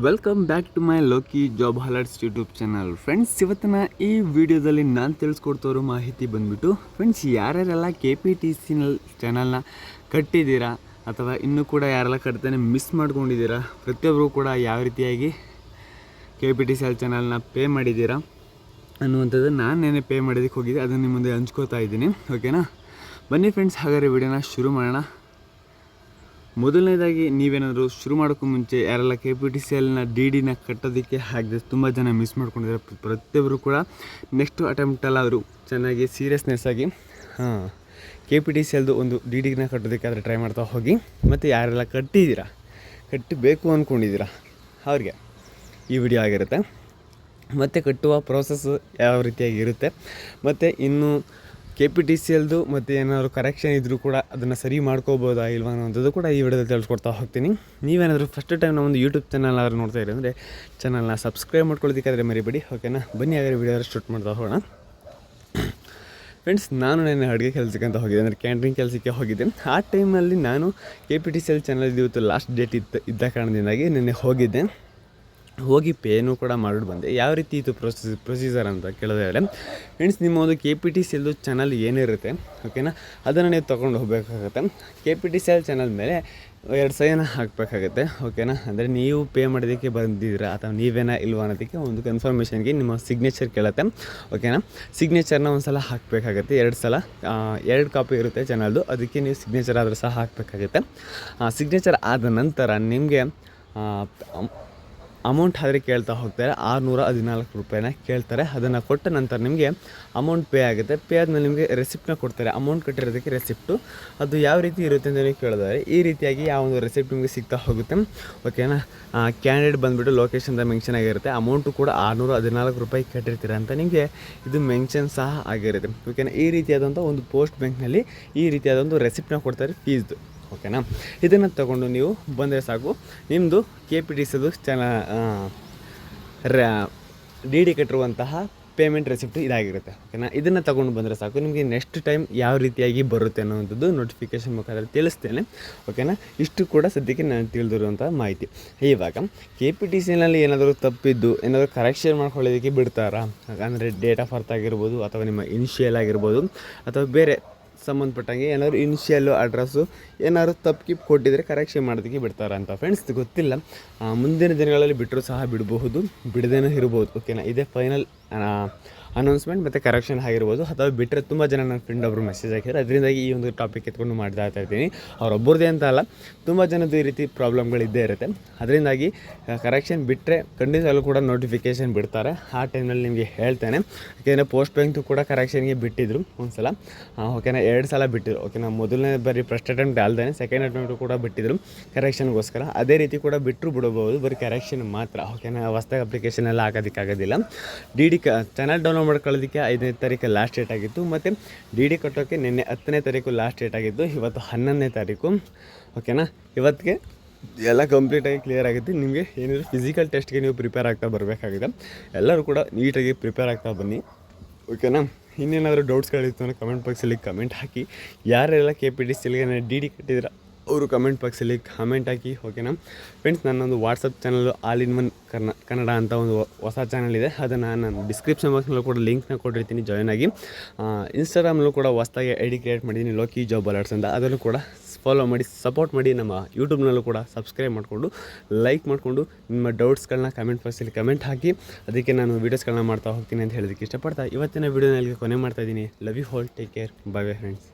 Welcome back to my Loki job alerts YouTube channel. Friends, ಇವತ್ತಿನ ಈ ವಿಡಿಯೋದಲ್ಲಿ ನಾನು ತಿಳಿಸ್ಕೊಡ್ತೋರೋ ಮಾಹಿತಿ ಬಂದುಬಿಟ್ಟು, ಫ್ರೆಂಡ್ಸ್, ಯಾರ್ಯಾರೆಲ್ಲ KPTC ಚಾನಲ್ನ ಕಟ್ಟಿದ್ದೀರಾ ಅಥವಾ ಇನ್ನೂ ಕೂಡ ಯಾರೆಲ್ಲ ಕಟ್ತಾನೆ ಮಿಸ್ ಮಾಡ್ಕೊಂಡಿದ್ದೀರಾ, ಪ್ರತಿಯೊಬ್ಬರು ಕೂಡ ಯಾವ ರೀತಿಯಾಗಿ KPTC ಚಾನಲ್ನ ಪೇ ಮಾಡಿದ್ದೀರಾ ಅನ್ನುವಂಥದ್ದು ನಾನು ನೆನೆ ಪೇ ಮಾಡೋದಕ್ಕೆ ಹೋಗಿದ್ದೆ. ಅದನ್ನು ನಿಮ್ಮ ಮುಂದೆ ಹಂಚ್ಕೋತಾ ಇದ್ದೀನಿ. ಓಕೆನಾ, ಬನ್ನಿ ಫ್ರೆಂಡ್ಸ್, ಹಾಗಾದರೆ ವಿಡಿಯೋನ ಶುರು ಮಾಡೋಣ. ಮೊದಲನೇದಾಗಿ ನೀವೇನಾದರೂ ಶುರು ಮಾಡೋಕ್ಕೂ ಮುಂಚೆ ಯಾರೆಲ್ಲ KPTCನ DDನ ಕಟ್ಟೋದಕ್ಕೆ ಆಗದೆ ತುಂಬ ಜನ ಮಿಸ್ ಮಾಡ್ಕೊಂಡಿದ್ದಾರೆ, ಪ್ರತಿಯೊಬ್ಬರು ಕೂಡ ನೆಕ್ಸ್ಟ್ ಅಟೆಂಪ್ಟಲ್ಲಾದರೂ ಚೆನ್ನಾಗಿ ಸೀರಿಯಸ್ನೆಸ್ ಆಗಿ KPTCದು ಒಂದು DDನ ಕಟ್ಟೋದಕ್ಕಾದರೆ ಟ್ರೈ ಮಾಡ್ತಾ ಹೋಗಿ. ಮತ್ತು ಯಾರೆಲ್ಲ ಕಟ್ಟಬೇಕು ಅಂದ್ಕೊಂಡಿದ್ದೀರಾ ಅವ್ರಿಗೆ ಈ ವಿಡಿಯೋ ಆಗಿರುತ್ತೆ. ಮತ್ತು ಕಟ್ಟುವ ಪ್ರೋಸೆಸ್ಸು ಯಾವ ರೀತಿಯಾಗಿರುತ್ತೆ, ಮತ್ತು ಇನ್ನು KPTCದು ಮತ್ತು ಏನಾದರೂ ಕರೆಕ್ಷನ್ ಇದ್ದರೂ ಕೂಡ ಅದನ್ನು ಸರಿ ಮಾಡ್ಕೋಬೋದಾ ಇಲ್ವಾ ಅನ್ನೋಂಥದ್ದು ಕೂಡ ಈ ವಿಡಿಯೋದಲ್ಲಿ ತಿಳಿಸ್ಕೊಡ್ತಾ ಹೋಗ್ತೀನಿ. ನೀವೇನಾದರೂ ಫಸ್ಟ್ ಟೈಮ್ ನಮ್ಮ ಒಂದು ಯೂಟ್ಯೂಬ್ ಚಾನಲ್ ಆದರೂ ನೋಡ್ತಾ ಇರಿ ಅಂದರೆ ಚಾನಲ್ನ ಸಬ್ಸ್ಕ್ರೈಬ್ ಮಾಡ್ಕೊಳ್ಳೋದಕ್ಕಾದರೆ ಮರಿಬೇಡಿ. ಓಕೆನಾ, ಬನ್ನಿ ಹಾಗಾದರೆ ವಿಡಿಯೋ ಶೂಟ್ ಮಾಡ್ತಾ ಹೋಗೋಣ. ಫ್ರೆಂಡ್ಸ್, ನಾನು ನೆನ್ನೆ ಅಡುಗೆ ಕೆಲಸಕ್ಕೆ ಅಂತ ಹೋಗಿದ್ದೆ, ಅಂದರೆ ಕ್ಯಾಂಟ್ರಿಂಗ್ ಕೆಲಸಕ್ಕೆ ಹೋಗಿದ್ದೆ. ಆ ಟೈಮಲ್ಲಿ ನಾನು KPTC ಚಾನಲ್ ಇವತ್ತು ಲಾಸ್ಟ್ ಡೇಟ್ ಇದ್ದ ಕಾರಣದಿಂದಾಗಿ ನೆನ್ನೆ ಹೋಗಿ ಪೇನೂ ಕೂಡ ಮಾಡಿಬಿಟ್ಟು ಬಂದೆ. ಯಾವ ರೀತಿ ಇದು ಪ್ರೊಸೀಜರ್ ಅಂತ ಕೇಳಿದ್ರೆ, ಫ್ರೆಂಡ್ಸ್, ನಿಮ್ಮ ಒಂದು KPTC ಚಾನಲ್ ಏನಿರುತ್ತೆ, ಓಕೆನಾ, ಅದನ್ನು ನೀವು ತೊಗೊಂಡು ಹೋಗಬೇಕಾಗತ್ತೆ. KPTC ಚಾನಲ್ ಮೇಲೆ 2 ಸೈನ ಹಾಕಬೇಕಾಗತ್ತೆ. ಓಕೆನಾ, ಅಂದರೆ ನೀವು ಪೇ ಮಾಡೋದಕ್ಕೆ ಬಂದಿದ್ದೀರಾ ಅಥವಾ ನೀವೇನಾ ಇಲ್ವಾ ಅನ್ನೋದಕ್ಕೆ ಒಂದು ಕನ್ಫರ್ಮೇಷನ್ಗೆ ನಿಮ್ಮ ಸಿಗ್ನೇಚರ್ ಕೇಳುತ್ತೆ. ಓಕೆನಾ, ಸಿಗ್ನೇಚರ್ನ ಒಂದು ಸಲ ಹಾಕಬೇಕಾಗತ್ತೆ. 2 ಕಾಪಿ ಇರುತ್ತೆ ಚಾನಲ್ದು, ಅದಕ್ಕೆ ನೀವು ಸಿಗ್ನೇಚರ್ ಆದರೂ ಸಹ ಹಾಕಬೇಕಾಗುತ್ತೆ. ಸಿಗ್ನೇಚರ್ ಆದ ನಂತರ ನಿಮಗೆ ಅಮೌಂಟ್ ಆದರೆ ಕೇಳ್ತಾ ಹೋಗ್ತಾರೆ. 614 ರೂಪಾಯಿನ ಕೇಳ್ತಾರೆ. ಅದನ್ನು ಕೊಟ್ಟ ನಂತರ ನಿಮಗೆ ಅಮೌಂಟ್ ಪೇ ಆಗುತ್ತೆ. ಪೇ ಆದಮೇಲೆ ನಿಮಗೆ ರೆಸಿಪ್ಟನ್ನ ಕೊಡ್ತಾರೆ, ಅಮೌಂಟ್ ಕಟ್ಟಿರೋದಕ್ಕೆ ರೆಸಿಪ್ಟು. ಅದು ಯಾವ ರೀತಿ ಇರುತ್ತೆ ಅಂತ ನೀವು ಕೇಳಿದರೆ ಈ ರೀತಿಯಾಗಿ ಆ ಒಂದು ರೆಸಿಪ್ಟ್ ನಿಮಗೆ ಸಿಗ್ತಾ ಹೋಗುತ್ತೆ. ಓಕೆನಾ, ಕ್ಯಾಂಡಿಡೇಟ್ ಬಂದುಬಿಟ್ಟು ಲೊಕೇಶನ್ದ ಮೆನ್ಷನ್ ಆಗಿರುತ್ತೆ. ಅಮೌಂಟು ಕೂಡ 614 ರೂಪಾಯಿ ಕಟ್ಟಿರ್ತೀರ ಅಂತ ನಿಮಗೆ ಇದು ಮೆನ್ಷನ್ ಸಹ ಆಗಿರುತ್ತೆ. ಓಕೆನಾ, ಈ ರೀತಿಯಾದಂಥ ಒಂದು ಪೋಸ್ಟ್ ಬ್ಯಾಂಕ್ನಲ್ಲಿ ಈ ರೀತಿಯಾದ ಒಂದು ರೆಸಿಪ್ಟನ್ನ ಕೊಡ್ತಾರೆ ಫೀಸ್ದು. ಓಕೆನಾ, ಇದನ್ನು ತಗೊಂಡು ನೀವು ಬಂದರೆ ಸಾಕು, ನಿಮ್ಮದು KPTC DD ಕಟ್ಟಿರುವಂತಹ ಪೇಮೆಂಟ್ ರೆಸಿಪ್ಟ್ ಇದಾಗಿರುತ್ತೆ. ಓಕೆನಾ, ಇದನ್ನು ತಗೊಂಡು ಬಂದರೆ ಸಾಕು, ನಿಮಗೆ ನೆಕ್ಸ್ಟ್ ಟೈಮ್ ಯಾವ ರೀತಿಯಾಗಿ ಬರುತ್ತೆ ಅನ್ನೋವಂಥದ್ದು ನೋಟಿಫಿಕೇಷನ್ ಮುಖಾಂತರ ತಿಳಿಸ್ತೇನೆ. ಓಕೆನಾ, ಇಷ್ಟು ಕೂಡ ಸದ್ಯಕ್ಕೆ ನಾನು ತಿಳಿದಿರುವಂಥ ಮಾಹಿತಿ. ಇವಾಗ KPTCನಲ್ಲಿ ಏನಾದರೂ ತಪ್ಪಿದ್ದು ಏನಾದರೂ ಕರೆಕ್ಷನ್ ಮಾಡ್ಕೊಳ್ಳೋದಕ್ಕೆ ಬಿಡ್ತಾರಾ, ಅಂದರೆ ಡೇಟ್ ಆಫ್ ಬರ್ತ್ ಆಗಿರ್ಬೋದು ಅಥವಾ ನಿಮ್ಮ ಇನಿಷಿಯಲ್ ಆಗಿರ್ಬೋದು ಅಥವಾ ಬೇರೆ ಸಂಬಂಧಪಟ್ಟಂಗೆ ಏನಾದ್ರು ಇನಿಷಿಯಲ್ಲು ಅಡ್ರೆಸ್ಸು ಏನಾದ್ರು ತಪ್ಪು ಕೊಟ್ಟಿದ್ದರೆ ಕರೆಕ್ಷನ್ ಮಾಡೋದಕ್ಕೆ ಬಿಡ್ತಾರೆ ಅಂತ. ಫ್ರೆಂಡ್ಸ್, ಗೊತ್ತಿಲ್ಲ, ಮುಂದಿನ ದಿನಗಳಲ್ಲಿ ಬಿಟ್ಟರೂ ಸಹ ಬಿಡಬಹುದು, ಬಿಡದೇನೂ ಇರ್ಬೋದು. ಓಕೆನಾ, ಇದೇ ಫೈನಲ್ ಅನೌನ್ಸ್ಮೆಂಟ್ ಮತ್ತು ಕರೆಕ್ಷನ್ ಆಗಿರ್ಬೋದು. ಅಥವಾ ಬಿಟ್ಟರೆ ತುಂಬ ಜನ ನನ್ನ ಫ್ರೆಂಡ್ ಒಬ್ಬರು ಮೆಸೇಜ್ ಹಾಕಿದ್ದಾರೆ, ಅದರಿಂದಾಗಿ ಈ ಒಂದು ಟಾಪಿಕ್ ಎತ್ಕೊಂಡು ಮಾಡ್ತಾ ಇರ್ತೀನಿ. ಅವರೊಬ್ಬರದೇ ಅಂತ ಅಲ್ಲ, ತುಂಬ ಜನದ್ದು ಈ ರೀತಿ ಪ್ರಾಬ್ಲಮ್ಗಳಿದ್ದೇ ಇರುತ್ತೆ. ಅದರಿಂದಾಗಿ ಕರೆಕ್ಷನ್ ಬಿಟ್ಟರೆ ಖಂಡಿತವಾಗ್ಲೂ ಕೂಡ ನೋಟಿಫಿಕೇಷನ್ ಬಿಡ್ತಾರೆ. ಆ ಟೈಮ್ನಲ್ಲಿ ನಿಮಗೆ ಹೇಳ್ತೇನೆ. ಯಾಕೆಂದರೆ ಪೋಸ್ಟ್ ಬ್ಯಾಂಕ್ದು ಕೂಡ ಕರೆಕ್ಷನ್ಗೆ ಬಿಟ್ಟಿದ್ದರು ಒಂದು ಸಲ. ಓಕೆನಾ, 2 ಸಲ ಬಿಟ್ಟಿದ್ರು. ಓಕೆನಾ, ಮೊದಲನೇ ಬರೀ ಫಸ್ಟ್ ಅಟೆಂಪ್ಟ್ ಅಲ್ಲದೇ ಸೆಕೆಂಡ್ ಅಟೆಂಪ್ಟು ಕೂಡ ಬಿಟ್ಟಿದ್ರು ಕರೆಕ್ಷನ್ಗೋಸ್ಕರ. ಅದೇ ರೀತಿ ಕೂಡ ಬಿಡಬಹುದು, ಬರೀ ಕರೆಕ್ಷನ್ ಮಾತ್ರ. ಓಕೆನಾ, ಹೊಸ್ದಾಗಿ ಅಪ್ಲಿಕೇಶನ್ ಎಲ್ಲ ಹಾಕೋದಕ್ಕಾಗೋದಿಲ್ಲ. DD ಚಾನಲ್ ಡೌನ್ಲೋಡ್ ಮಾಡ್ಕೊಳ್ಳೋದಕ್ಕೆ 5ನೇ ತಾರೀಕು ಲಾಸ್ಟ್ ಡೇಟ್ ಆಗಿತ್ತು. ಮತ್ತು DD ಕಟ್ಟೋಕ್ಕೆ ನಿನ್ನೆ 10ನೇ ತಾರೀಕು ಲಾಸ್ಟ್ ಡೇಟ್ ಆಗಿತ್ತು. ಇವತ್ತು 11ನೇ ತಾರೀಕು. ಓಕೆನಾ, ಇವತ್ತಿಗೆ ಎಲ್ಲ ಕಂಪ್ಲೀಟಾಗಿ ಕ್ಲಿಯರ್ ಆಗುತ್ತೆ. ನಿಮಗೆ ಏನಿದ್ರು ಫಿಸಿಕಲ್ ಟೆಸ್ಟ್ಗೆ ನೀವು ಪ್ರಿಪೇರ್ ಆಗ್ತಾ ಬರಬೇಕಾಗಿದೆ. ಎಲ್ಲರೂ ಕೂಡ ನೀಟಾಗಿ ಪ್ರಿಪೇರ್ ಆಗ್ತಾ ಬನ್ನಿ. ಓಕೆನಾ, ಇನ್ನೇನಾದರೂ ಡೌಟ್ಸ್ಗಳಿತ್ತು ಅಂದರೆ ಕಮೆಂಟ್ ಬಾಕ್ಸಲ್ಲಿ ಕಮೆಂಟ್ ಹಾಕಿ. ಯಾರೆಲ್ಲ KPTCಗೆ DD ಕಟ್ಟಿದ್ರೆ ಅವರು ಕಮೆಂಟ್ ಬಾಕ್ಸಲ್ಲಿ ಕಮೆಂಟ್ ಹಾಕಿ. ಓಕೆನಾ ಫ್ರೆಂಡ್ಸ್, ನನ್ನೊಂದು WhatsApp channel all in one Kannada ಅಂತ ಒಂದು ಹೊಸ ಚಾನಲ್ ಇದೆ. ಅದನ್ನು ನಾನು ಡಿಸ್ಕ್ರಿಪ್ಷನ್ ಬಾಕ್ಸ್ನಲ್ಲೂ ಕೂಡ ಲಿಂಕ್ನ ಕೊಟ್ಟಿರ್ತೀನಿ, ಜಾಯ್ನ್ ಆಗಿ. ಇನ್ಸ್ಟಾಗ್ರಾಮಲ್ಲೂ ಕೂಡ ಹೊಸದಾಗಿ ID ಕ್ರಿಯೇಟ್ ಮಾಡಿದ್ದೀನಿ, ಲೋಕಿ ಜಾಬ್ ಅಲರ್ಟ್ಸ್ ಅಂತ. ಅದನ್ನು ಕೂಡ ಫಾಲೋ ಮಾಡಿ, ಸಪೋರ್ಟ್ ಮಾಡಿ. ನಮ್ಮ ಯೂಟ್ಯೂಬ್ನಲ್ಲೂ ಕೂಡ ಸಬ್ಸ್ಕ್ರೈಬ್ ಮಾಡಿಕೊಂಡು ಲೈಕ್ ಮಾಡಿಕೊಂಡು ನಿಮ್ಮ ಡೌಟ್ಸ್ಗಳನ್ನ ಕಮೆಂಟ್ ಬಾಕ್ಸಲ್ಲಿ ಕಮೆಂಟ್ ಹಾಕಿ. ಅದಕ್ಕೆ ನಾನು ವೀಡಿಯೋಸ್ಗಳನ್ನ ಮಾಡ್ತಾ ಹೋಗ್ತೀನಿ ಅಂತ ಹೇಳೋದಕ್ಕೆ ಇಷ್ಟಪಡ್ತಾ ಇವತ್ತಿನ ವೀಡಿಯೋನಲ್ಲಿ ಕೊನೆ ಮಾಡ್ತಾಯಿದ್ದೀನಿ. Love you all, take care, bye bye friends.